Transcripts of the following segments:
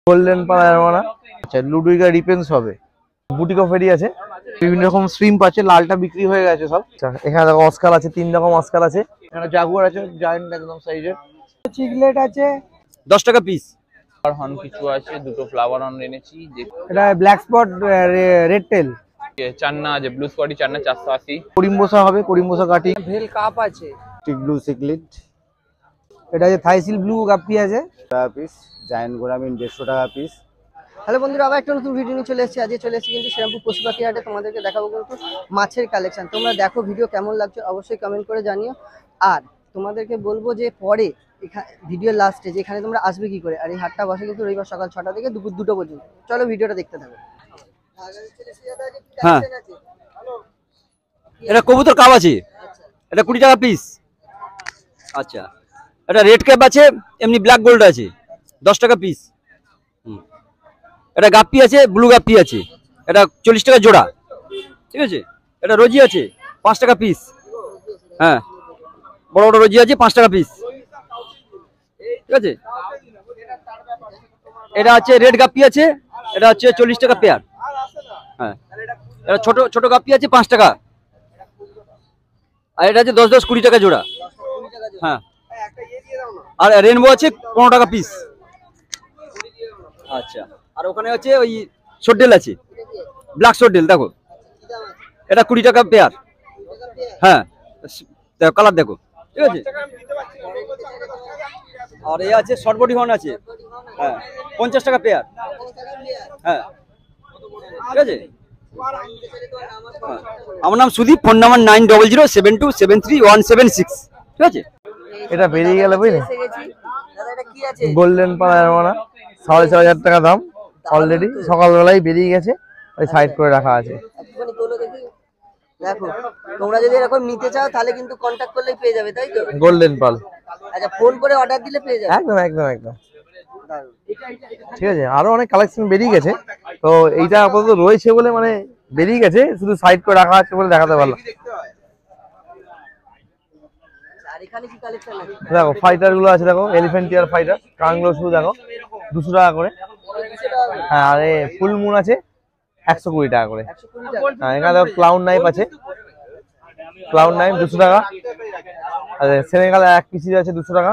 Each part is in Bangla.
গোল্ডেন পায়রামানা। আচ্ছা, লুডুইগা রিপেন্স হবে। বুটিকো ফেরি আছে, বিভিন্ন রকম শ্রিম্প আছে। লালটা বিক্রি হয়ে গেছে সব। আচ্ছা, এখানে দেখো অস্কার আছে, 3 রকম অস্কার আছে। এখানে জাগুয়ার আছে, জায়ান্ট একদম সাইজের। চিকলেট আছে 10 টাকা পিস। আর হর্ন কিছু আছে, দুটো ফ্লাওয়ার হর্ন এনেছি। এটা ব্ল্যাক স্পট রেড টেল। চান্না আছে, ব্লু স্পটি চান্না 480। করিমবোসা হবে, করিমবোসা কাটি। ভেল কাপ আছে, টিক ব্লু সিকলিট। এটা আছে থাইসিল ব্লু গাপ্পি আছে টাকা পিস। জায়ান্ট গোরামিন 150 টাকা পিস। হ্যালো বন্ধুরা, আবার একটা নতুন ভিডিও নিয়ে চলে এসেছি। আজকে চলে এসেছি কিন্তু শ্রীরামপুর পশু পাখি হাটে। তোমাদেরকে দেখাবো কিন্তু মাছের কালেকশন। তোমরা দেখো, ভিডিও কেমন লাগছে অবশ্যই কমেন্ট করে জানিও। আর তোমাদেরকে বলবো যে পরে ভিডিও লাস্টে যেখানে তোমরা আসবে কি করে। আর এই হাটটা বসে কিন্তু রবিবার সকাল 6টা থেকে দুপুর 2টো পর্যন্ত। চলো ভিডিওটা দেখতে থাকো। হ্যাঁ, এটা কবুতর কাপ আছে, এটা 20 টাকা পিস। আচ্ছা, এটা রেড ক্যাপ আছে, এমনি ব্ল্যাক গোল্ড আছে 10 টাকা পিস। এটা গাপ্পি আছে, ব্লু গাপ্পি আছে, এটা 40 টাকা জোড়া। ঠিক আছে, এটা রোজি আছে 5 টাকা পিস। হ্যাঁ, বড় বড় রোজি আছে 5 টাকা পিস। ঠিক আছে, এটা আছে রেড গাপ্পি আছে, এটা হচ্ছে 40 টাকা পেয়ার। হ্যাঁ, এটা ছোট ছোট গাপ্পি আছে 5 টাকা। আর এটা আছে 10 20 টাকা জোড়া। হ্যাঁ, আর রেনবো আছে 15 টাকা পিস। আচ্ছা, আর ওখানে আছে ওই শোডেল আছে, ব্ল্যাক শোডেল দেখো, এটা 20 টাকা পেয়ার। হ্যাঁ, দেখো কালার দেখো। ঠিক আছে, আর এই আছে শর্ট বডি হর্ন আছে। হ্যাঁ, 50 টাকা পেয়ার। হ্যাঁ, ঠিক আছে। আমার নাম সুদীপ, ফোন নাম্বার 9007273176। ঠিক আছে, এটা বেরিয়ে গেল বুঝলি। গোল্ডেন পায়রামানা 4,500 টাকা দাম। অলরেডি সকালবেলায় বেরিয়ে গেছে, ওই সাইড করে রাখা আছে। দেখো, তোমরা যদি এরকম নিতে চাও তাহলে কিন্তু কন্টাক্ট করলেই পেয়ে যাবে, তাই তো? গোল্ডেন পাল। আচ্ছা, ফোন করে অর্ডার দিলে পেয়ে যাবে। একদম একদম একদম। ঠিক আছে, আরো অনেক কালেকশন বেরিয়ে গেছে, তো এইটা আপাতত রয়েছে বলে মানে বেরিয়ে গেছে, শুধু সাইড করে রাখা আছে বলে দেখাতে পারলাম। আর এখানে কি কালেকশন আছে? দেখো ফাইটার গুলো আছে, দেখো এলিফ্যান্ট টিয়ার ফাইটার কানগুলো শুধু দেখো 200 টাকা করে। হ্যাঁ, আর ফুল মুন আছে 120 টাকা করে। হ্যাঁ, এখানে দেখো ক্লাউন নাইফ আছে, ক্লাউন নাইফ 200 টাকা। আর সেনেগাল এক পিসি আছে 200 টাকা।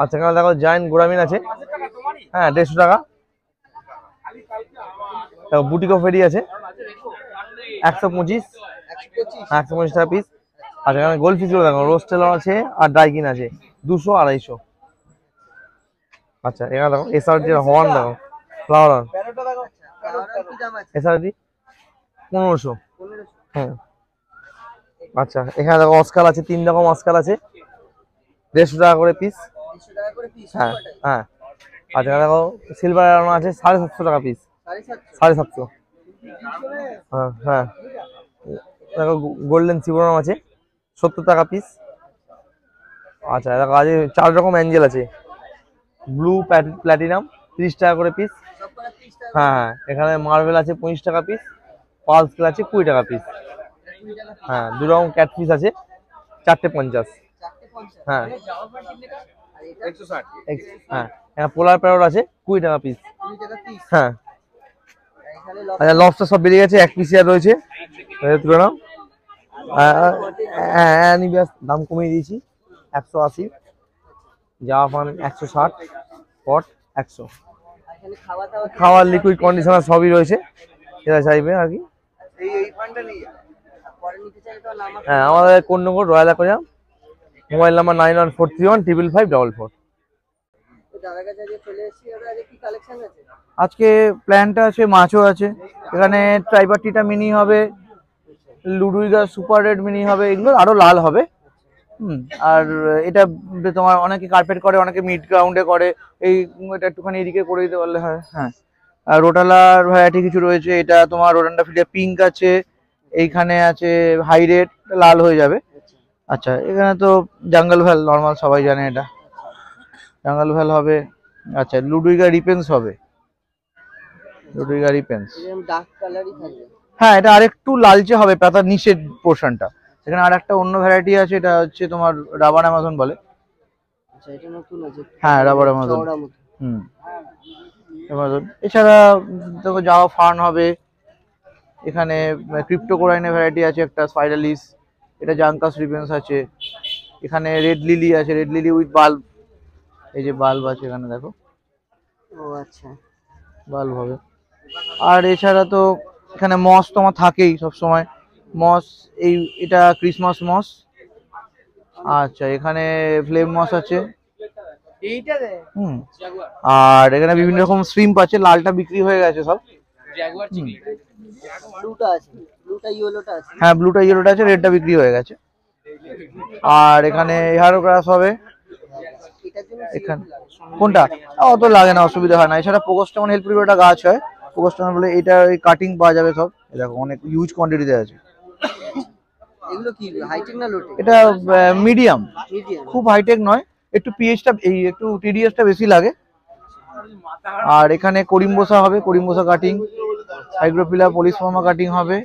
আচ্ছা, এখানে দেখো জায়ান্ট গোরামিন আছে, হ্যাঁ 150 টাকা। দেখো বুটিকো ফেরি আছে 125, 125 টাকা পিস। আচ্ছা, এখানে গোল্ড ফিশ গুলো দেখো, রোস্টেলর আছে আর ডাইকিন আছে 200 250। আচ্ছা, এখানে দেখো এসআরটি হর্ন দেখো, ফ্লাওয়ার হর্ন এসআরটি 1500। হ্যাঁ, আচ্ছা, এখানে দেখো অস্কার আছে, 3 রকম অস্কার আছে 150 টাকা করে পিস। হ্যাঁ হ্যাঁ। আচ্ছা, এখানে দেখো সিলভার আয়রন আছে 750 টাকা পিস। 750। হ্যাঁ হ্যাঁ। দেখো গোল্ডেন সিবোরাম আছে 70 টাকা পিস। আচ্ছা, দেখো আজ 4 রকম অ্যাঞ্জেল আছে, ব্লু প্ল্যাটিনাম 30 টাকা করে পিস। হ্যাঁ হ্যাঁ, এখানে মার্বেল আছে 25 টাকা পিস, পালস আছে 20 টাকা পিস। হ্যাঁ, 2 রকম ক্যাটফিশ আছে 4টে 50। হ্যাঁ হ্যাঁ, এখানে পোলার প্যারট আছে 20 টাকা পিস। হ্যাঁ, আচ্ছা লবস্টার সব বেরিয়ে গেছে, 1 পিস আর রয়েছে, তুলে নাও। হ্যাঁ, দাম কমিয়ে দিয়েছি 180, জাপান 160, পট 100। খাওয়ার লিকুইড কন্ডিশনার সবই রয়েছে, যেটা চাইবে আর কি। হ্যাঁ, আমাদের কোন নম্বর রয়্যাল অ্যাকোয়ারিয়াম, মোবাইল নাম্বার 9143155544। আজকে প্ল্যানটা আছে, মাছও আছে এখানে। ট্রাইবারটিটা মিনি হবে, লুডুইগা সুপার রেড মিনি হবে, এগুলো আরো লাল হবে। আর এটা তোমার অনেকে কার্পেট করে, অনেকে মিড গ্রাউন্ডে করে, এই এটা একটুখানি এদিকে করে দিতে পারলে হয়। হ্যাঁ, আর রোটালার ভ্যারাইটি কিছু রয়েছে, এটা তোমার রোটান্ডা ফিল্ডে পিঙ্ক আছে, এইখানে আছে হাই রেড, লাল হয়ে যাবে। আচ্ছা, এখানে তো জাঙ্গল ভ্যাল নর্মাল সবাই জানে, এটা জাঙ্গল ভ্যাল হবে। আচ্ছা, লুডুইগা রিপেন্স হবে, লুডুইগা রিপেন্স। হ্যাঁ, এটা আরেকটু লালচে হবে পাতার নিচের পোর্শনটা। সেখানে আর একটা অন্য ভ্যারাইটি আছে, এটা হচ্ছে তোমার রাবার অ্যামাজন বলে। আচ্ছা, এটা নতুন আছে। হ্যাঁ, রাবার অ্যামাজন। অ্যামাজন। এছাড়া দেখো জাভা ফার্ন হবে, এখানে ক্রিপ্টো কোরাইনের ভ্যারাইটি আছে একটা স্পাইরালিস, এটা জাঙ্কাস রিভেন্স আছে, এখানে রেড লিলি আছে, রেড লিলি উইথ বাল্ব, এই যে বাল্ব আছে এখানে দেখো, ও আচ্ছা, বাল্ব হবে। আর এছাড়া তো এখানে মস তোমার থাকেই সব সময়, মস এই এটা ক্রিসমাস মস। আচ্ছা এখানে ফ্লেম মস আছে, আর এখানে বিভিন্ন রকম শ্রিম্প আছে, লালটা বিক্রি হয়ে গেছে সব। ব্লুটা আছে, ব্লুটা ইয়েলোটা আছে। হ্যাঁ ব্লুটা ইয়েলোটা আছে, রেডটা বিক্রি হয়ে গেছে। আর এখানে হেয়ারো গ্রাস হবে এটার জন্য এখানে। কোনটা? অত লাগে না, অসুবিধা হয় না। এছাড়া পোকোস্টামন হেল্প একটা গাছ হয়, পোকোস্টামন বলে, এটা ওই কাটিং পাওয়া যাবে সব, দেখো অনেক হিউজ কোয়ান্টিটিতে আছে। এগুলো কি হাইটেক না লোটেক? এটা মিডিয়াম, মিডিয়াম। খুব হাইটেক নয়, একটু পিএইচটা এই একটু টিডিএসটা বেশি লাগে। আর এখানে করিমবোসা হবে, করিমবোসা কাটিং, হাইগ্রোপিলা পলিসফর্মা কাটিং হবে,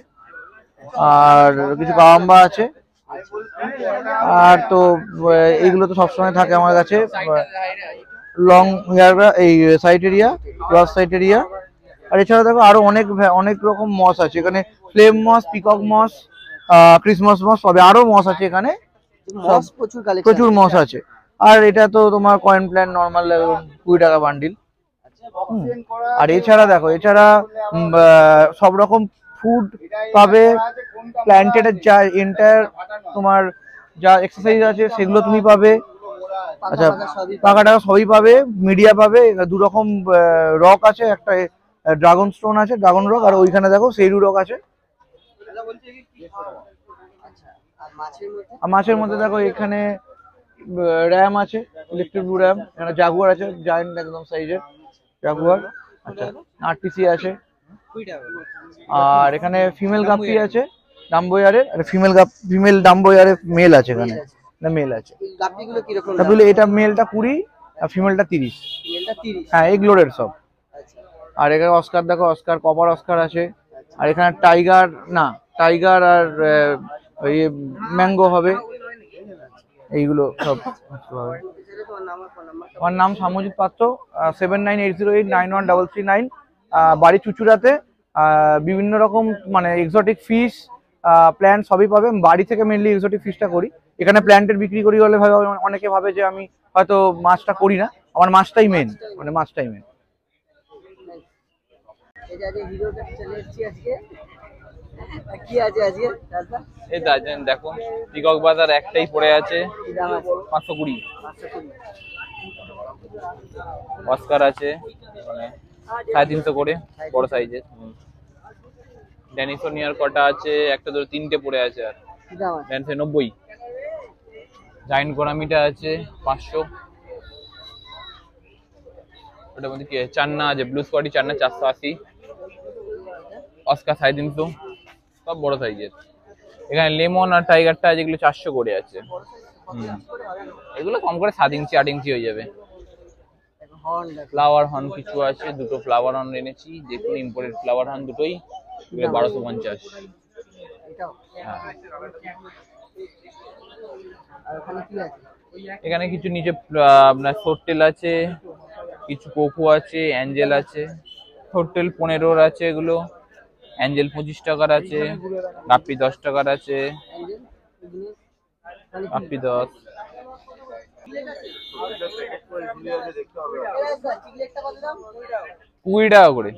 আর কিছু কাওয়াম্বা আছে। আর তো এইগুলো তো সবসময় থাকে আমার কাছে, লং হেয়ার, এই side area, cross side area. আর এছাড়া দেখো আরো অনেক রকম মস আছে এখানে, flame moss, peacock moss, Christmas moss হবে, আরো মস আছে এখানে, মস প্রচুর কালেকশন, প্রচুর মস আছে। আর এটা তো তোমার কয়েন প্ল্যান নর্মাল 20 টাকা বান্ডিল। আর এছাড়া দেখো, এছাড়া সব রকম ফুড পাবে, প্ল্যান্টেড যা এন্টায়ার তোমার যা এক্সারসাইজ আছে সেগুলো তুমি পাবে। আচ্ছা পাকা টাকা সবই পাবে, মিডিয়া পাবে, দু রকম রক আছে, একটা ড্রাগন স্টোন আছে, ড্রাগন রক, আর ওইখানে দেখো সেইরু রক আছে। আর মাছের মধ্যে দেখো এখানে র্যাম আছে, ইলেকট্রিক ব্লু র্যাম, এখানে জাগুয়ার আছে, জায়ান্ট একদম সাইজের জাগুয়ার। আচ্ছা আরটিসি আছে, আর এখানে ফিমেল গাপ্পি আছে ডাম্বোয়ারের, আর ফিমেল ডাম্বোয়ারের মেল আছে, এখানে মেল আছে। গাপ্পিগুলো কি রকম? গাপ্পিগুলো এটা মেলটা 20 আর ফিমেলটা 30। মেলটা 30? হ্যাঁ এগুলোর সব। আচ্ছা। আর এখানে অস্কার দেখো, অস্কার কপার অস্কার আছে। আর এখানে টাইগার আর ওই ম্যাঙ্গো হবে, এইগুলো সব হবে। আমার নাম সামজিৎ পাত্র, 7980891339, বাড়ি চুচুড়াতে। বিভিন্ন রকম মানে এক্সোটিক ফিশ, প্ল্যান্ট সবই পাবে। বাড়ি থেকে মেনলি এক্সোটিক ফিশটা করি, এখানে প্ল্যান্টের বিক্রি করি বলে ভাবে অনেকে ভাবে যে আমি হয়তো মাছটা করি না, আমার মাছটাই মেন, মানে মাছটাই মেন। কি আছে আজকে দাদা? এই দার্জিলিং দেখো, পিকক বাজার একটাই পড়ে আছে, 520। অস্কার আছে মানে 350 করে, বড় সাইজের। ড্যানিসোনিয়ার কটা আছে, একটা ধরে 3টে পড়ে আছে। আর কি দাম আছে? ড্যানিসে 90। জাইন্ট গোরামিটা আছে 500। ওটার মধ্যে কি আছে, চান্না আছে, ব্লু স্কটি চান্না 480। অস্কার 350, সব বড় সাইজের। এখানে লেমন আর টাইগারটা আছে, যেগুলো 400 করে আছে। এগুলো কম করে 7 ইঞ্চি 8 ইঞ্চি হয়ে যাবে। ফ্লাওয়ার হর্ন কিছু আছে, দুটো ফ্লাওয়ার হর্ন এনেছি, দেখুন ইম্পোর্টেড ফ্লাওয়ার হর্ন দুটোই, 1250। আর ওখানে কি আছে? এখানে কিছু নিচে আপনার সোটটেল আছে, কিছু কোকো আছে, অ্যাঞ্জেল আছে। সোটটেল 15 আছে, এগুলো অ্যাঞ্জেল 25 টাকার আছে, গাপ্পি 10 টাকার আছে, গাপ্পি 10। 20 টাকা করে।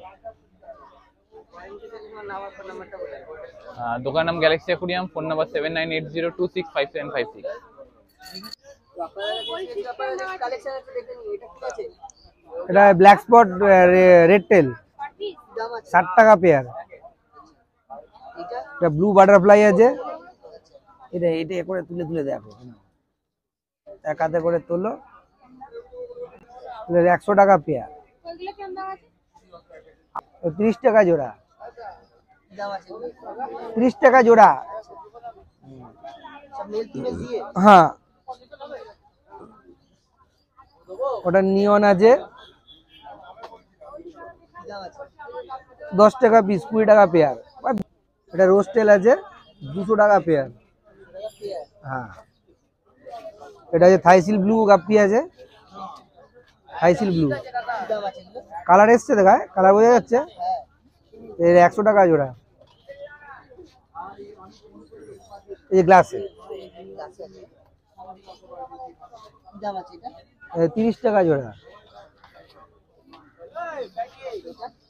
দোকান নাম গ্যালাক্সি অ্যাকুরিয়াম, ফোন নাম্বার 7980265756। এটা ব্ল্যাক স্পট রেড টেল, 60 টাকা পেয়ার। এটা ব্লু বাটারফ্লাই আছে, এটা করে তুলে দেখো, এক হাতে করে তোলো, 100 টাকা পেয়ার, 30 টাকা জোড়া, 30 টাকা জোড়া। হ্যাঁ ওটা নিয়ন আছে, 10 টাকা পিস, 20 টাকা পেয়ার। এটা রোজ টেল আছে, 200 টাকা পেয়ার। হ্যাঁ এটা আছে থাইসিল ব্লু গাপ্পি আছে, হাইসিল ব্লু কি দাম আছে এগুলো? কালার এসছে দেখায়, কালার বোঝা যাচ্ছে। হ্যাঁ এর 100 টাকা জোড়া। এই গ্লাসে গ্লাসে আছে। কি দাম আছে এটা? 30 টাকা জোড়া।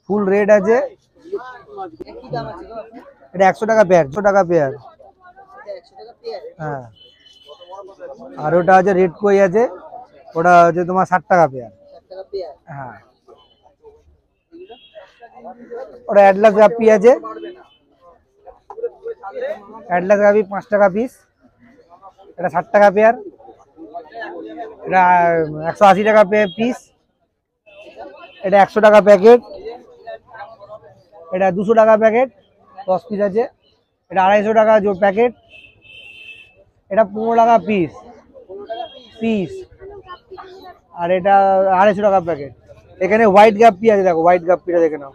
ফুল রেড আছে, এটা কি দাম আছে গো আপনার? এটা 100 টাকা পেয়ার, 100 টাকা পেয়ার। এটা 100 টাকা পেয়ার। হ্যাঁ, আর ওটা আছে রেড কই আছে, ওটা হচ্ছে তোমার 60 টাকা পেয়ার। 60 টাকা পেয়ার। হ্যাঁ, ওটা অ্যাটলাস গাপ্পি আছে, অ্যাটলাস গাপ্পি 5 টাকা পিস, এটা 60 টাকা পেয়ার, এটা 180 টাকা পিস, এটা 100 টাকা প্যাকেট, এটা 200 টাকা প্যাকেট, 10 পিস আছে, এটা 250 টাকা প্যাকেট, এটা 15 টাকা পিস পিস, আর এটা 250 টাকা প্যাকেট। এখানে হোয়াইট গাপ্পি আছে, দেখো হোয়াইট গাপ্পিটা দেখে নাও।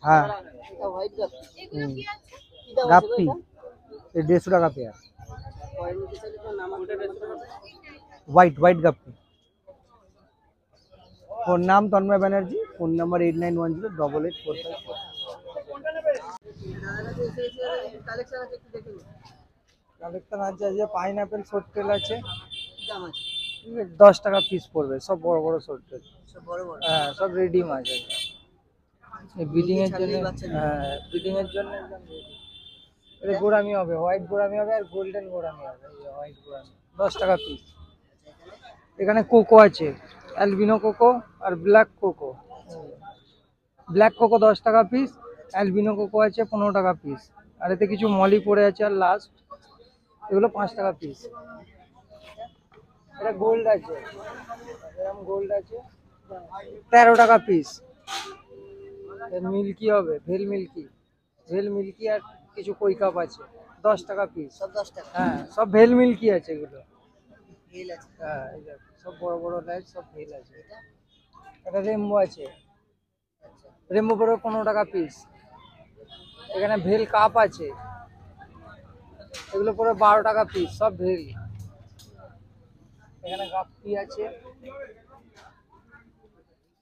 হ্যাঁ, এটা হোয়াইট গাপ্পি। হুম, কি দাম আছে গো গাপ্পি এটা? 150 টাকা পেয়ার, পরে নিতে চাইলে তোমার নাম আছে। White guppy. ফোন নাম Tanmoy Banerjee, phone number 89108845। Collection আছে একটু দেখে নিন। কালেকশন আছে, যে পাইনাপেল শর্ট টেল আছে, কি দাম আছে? 10 টাকা পিস পড়বে, সব বড় বড় শর্ট টেল। সব বড় বড়। হ্যাঁ, সব রেডি মাছ আছে। এই ব্রিডিং এর জন্য, ছাড়লেই বাচ্চা নেবে। হ্যাঁ ব্রিডিং এর জন্য একদম ready। এটা গোরামি হবে, হোয়াইট গোরামি হবে আর গোল্ডেন গোরামি হবে। এই যে হোয়াইট গোরামি 10 টাকা পিস। এখানে কোকো আছে, অ্যালবিনো কোকো আর ব্ল্যাক কোকো। ব্ল্যাক কোকো 10 টাকা পিস, অ্যালবিনো কোকো আছে 15 টাকা পিস, আর এতে কিছু মলি পড়ে আছে আর লাস্ট, এগুলো 5 টাকা পিস। এটা গোল্ড আছে, এরকম গোল্ড আছে 13 টাকা পিস। মিল্কি হবে, ভেল মিল্কি আর কিছু কই কাপ আছে 10 টাকা পিস। সব 10 টাকা। হ্যাঁ, সব ভেল মিল্কি আছে এগুলো। হিল আছে। হ্যাঁ, এই দেখো, সব বড় বড় লাইট, সব ভেল আছে। এটা রেমবো আছে, রেমবো পড়বে 15 টাকা পিস। এখানে ভেল কাপ আছে, এগুলো পড়বে 12 টাকা পিস, সব ভেল। এখানে গাপ্পি আছে,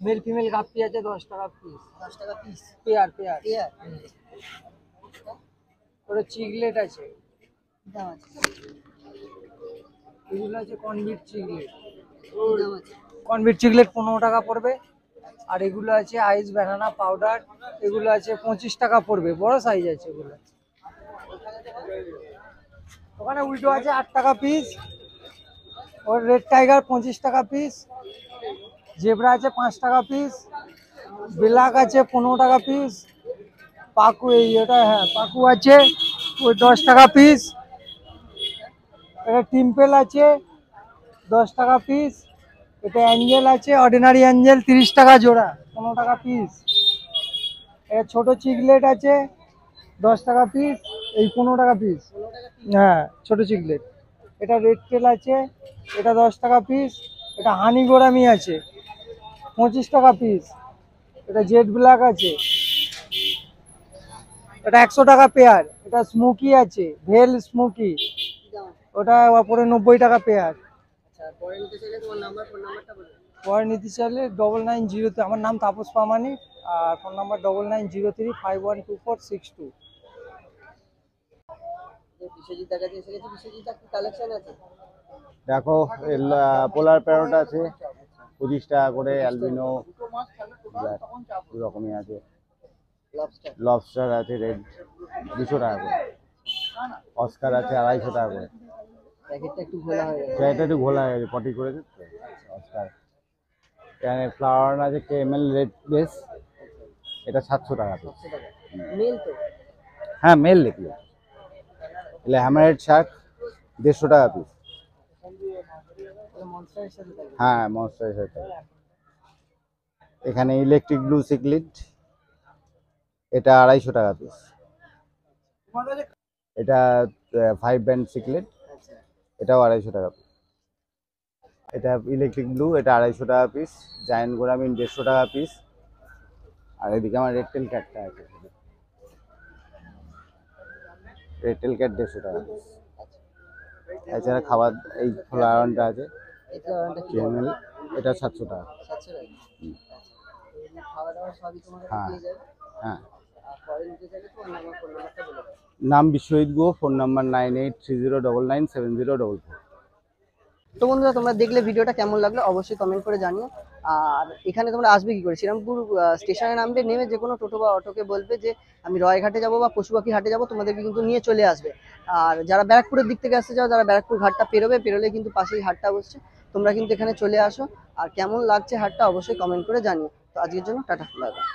মেল ফিমেল গাপ্পি আছে 10 টাকা পিস, 10 টাকা পিস। পেয়ার। পেয়ার। ওটা চিগলেট আছে, কি দাম আছে? এগুলো আছে কনভিট চিগলেট। কি দাম আছে? কনভিট চিগলেট 15 টাকা পড়বে, আর এগুলো আছে আইস ব্যানানা পাউডার, এগুলো আছে 25 টাকা পড়বে, বড় সাইজ আছে এগুলো। ওখানে উল্টো আছে 8 টাকা পিস, ওর রেড টাইগার 25 টাকা পিস, জেব্রা আছে 5 টাকা পিস, ব্ল্যাক আছে 15 টাকা পিস, পাকু এটা, হ্যাঁ পাকু আছে ওই 10 টাকা পিস, এটা টিম্পেল আছে 10 টাকা পিস, এটা অ্যাঞ্জেল আছে, অর্ডিনারি অ্যাঞ্জেল 30 টাকা জোড়া, 15 টাকা পিস। এটা ছোট চিকলেট আছে 10 টাকা পিস, এই 15 টাকা পিস। হ্যাঁ, ছোট চিকলেট। এটা রেড টেল আছে, এটা 10 টাকা পিস। এটা হানি গোরামি আছে 25 টাকা পিস। এটা জেড ব্ল্যাক আছে, এটা 100 টাকা পেয়ার। এটা স্মোকি আছে, ভেল স্মোকি, কি দাম আছে? ওটা ওপরে 90 টাকা পেয়ার। আচ্ছা, পরে নিতে চাইলে তোমার ফোন নাম্বারটা বলুন। পরে নিতে চাইলে 9903, আমার নাম তাপস প্রামাণিক, আর ফোন নাম্বার 9903512462। বিশ্বজিৎ দার কাছে এসে গেছে। বিশ্বজিৎ দা কি কালেকশন আছে? দেখো পোলার প্যারট আছে 25 টাকা করে, অ্যালবিনো দু রকমই আছে, লবস্টার। লবস্টার আছে রেড 200 টাকা করে, অস্কার আছে 250 টাকা করে। প্যাকেটটা একটু ঘোলা হয়ে গেছে। এটা একটু ঘোলা হয়ে গেছে, পটি করেছে তো অস্কার। এখানে ফ্লাওয়ার আছে কেএমএল রেড বেস, এটা 700 টাকা পিস। 700 টাকা। মেল তো? হ্যাঁ মেল লিখলে। এলে হ্যামারহেড শার্ক 150 টাকা পিস। মনস্টারের সাথে থাকে। হ্যাঁ মনস্টারের সাথে। এখানে ইলেকট্রিক ব্লু সিকলিট, এটা 250 টাকা পিস। এটা 5 ব্যান্ড সিকলেট, আচ্ছা। এটাও 250 টাকা পিস। এটা ইলেকট্রিক ব্লু, এটা 250 টাকা পিস। জায়ান্ট গোরামিন 150 টাকা পিস। আর এদিকে আমার রেডটেল ক্যাটটা আছে, রেডটেল ক্যাট 150 টাকা পিস। এছাড়া খাবার এই ফ্লাওয়ারটা আছে এটা ওয়ারেন্টি কি কেএমএল এটা 700 টাকা। 700 টাকা। আচ্ছা, খাওয়া দাওয়া সবই তোমার কাছে হ্যাঁ। পেয়ে যাবে। হ্যাঁ, আর পরে নিতে চাইলে তোমার ফোন নাম্বারটা বলে দাও। নাম বিশ্বজিৎ গুহ, ফোন নাম্বার 9830997044। তো বন্ধুরা, তোমরা দেখলে ভিডিওটা কেমন লাগলো অবশ্যই কমেন্ট করে জানিও। আর এখানে তোমরা আসবে কি করে, শ্রীরামপুর স্টেশনে নামবে, নেমে যে কোনো টোটো বা অটোকে বলবে যে আমি রয়ঘাটে যাবো বা পশুপাখি হাটে যাবো, তোমাদেরকে কিন্তু নিয়ে চলে আসবে। আর যারা ব্যারাকপুরের দিক থেকে আসতে চাও, যারা ব্যারাকপুর ঘাটটা পেরোলে কিন্তু পাশেই হাটটা বসছে, তোমরা কিন্তু এখানে চলে আসো। আর কেমন লাগছে হাটটা অবশ্যই কমেন্ট করে জানিও। তো আজকের জন্য টাটা, বাই বাই।